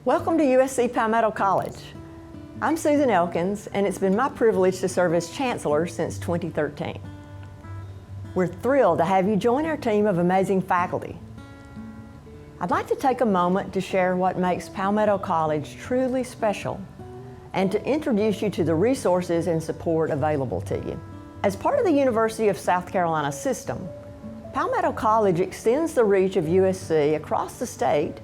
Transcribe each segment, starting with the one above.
Welcome to USC Palmetto College. I'm Susan Elkins, and it's been my privilege to serve as Chancellor since 2013. We're thrilled to have you join our team of amazing faculty. I'd like to take a moment to share what makes Palmetto College truly special and to introduce you to the resources and support available to you. As part of the University of South Carolina system, Palmetto College extends the reach of USC across the state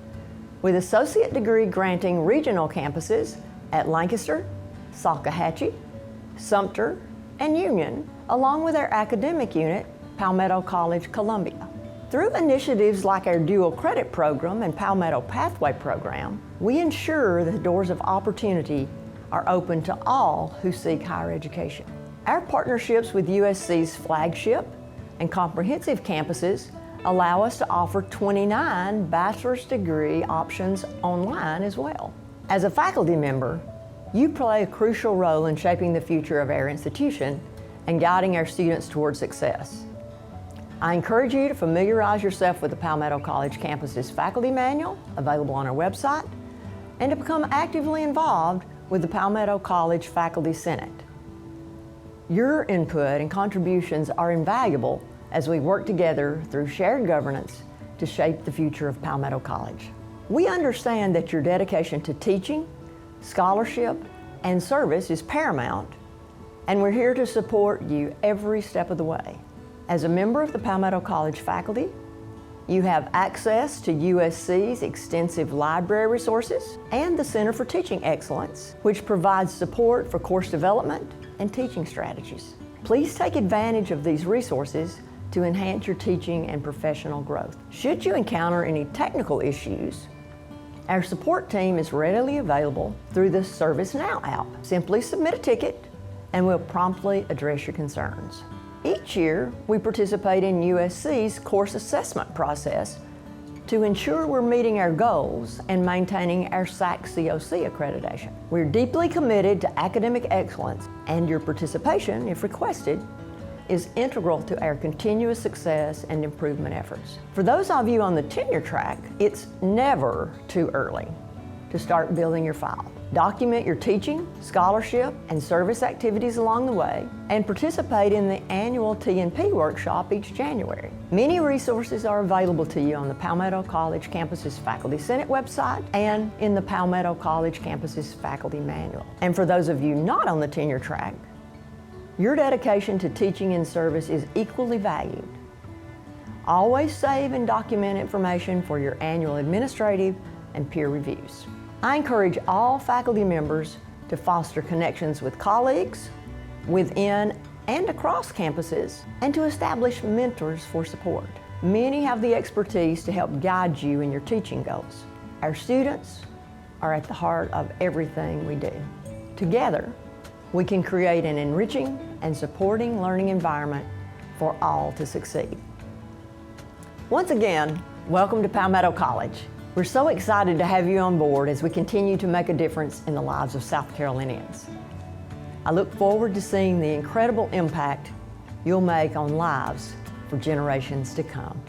with associate degree granting regional campuses at Lancaster, Salkehatchie, Sumter, and Union, along with our academic unit, Palmetto College Columbia. Through initiatives like our dual credit program and Palmetto Pathway program, we ensure the doors of opportunity are open to all who seek higher education. Our partnerships with USC's flagship and comprehensive campuses allow us to offer 29 bachelor's degree options online as well. As a faculty member, you play a crucial role in shaping the future of our institution and guiding our students toward success. I encourage you to familiarize yourself with the Palmetto College Campus's faculty manual, available on our website, and to become actively involved with the Palmetto College Faculty Senate. Your input and contributions are invaluable as we work together through shared governance to shape the future of Palmetto College. We understand that your dedication to teaching, scholarship, and service is paramount, and we're here to support you every step of the way. As a member of the Palmetto College faculty, you have access to USC's extensive library resources and the Center for Teaching Excellence, which provides support for course development and teaching strategies. Please take advantage of these resources to enhance your teaching and professional growth. Should you encounter any technical issues, our support team is readily available through the ServiceNow app. Simply submit a ticket and we'll promptly address your concerns. Each year, we participate in USC's course assessment process to ensure we're meeting our goals and maintaining our SAC-COC accreditation. We're deeply committed to academic excellence, and your participation, if requested, is integral to our continuous success and improvement efforts. For those of you on the tenure track, it's never too early to start building your file. Document your teaching, scholarship, and service activities along the way, and participate in the annual T&P workshop each January. Many resources are available to you on the Palmetto College Campus's Faculty Senate website and in the Palmetto College Campus's Faculty Manual. And for those of you not on the tenure track, your dedication to teaching and service is equally valued. Always save and document information for your annual administrative and peer reviews. I encourage all faculty members to foster connections with colleagues within and across campuses and to establish mentors for support. Many have the expertise to help guide you in your teaching goals. Our students are at the heart of everything we do. Together, we can create an enriching and supporting learning environment for all to succeed. Once again, welcome to Palmetto College. We're so excited to have you on board as we continue to make a difference in the lives of South Carolinians. I look forward to seeing the incredible impact you'll make on lives for generations to come.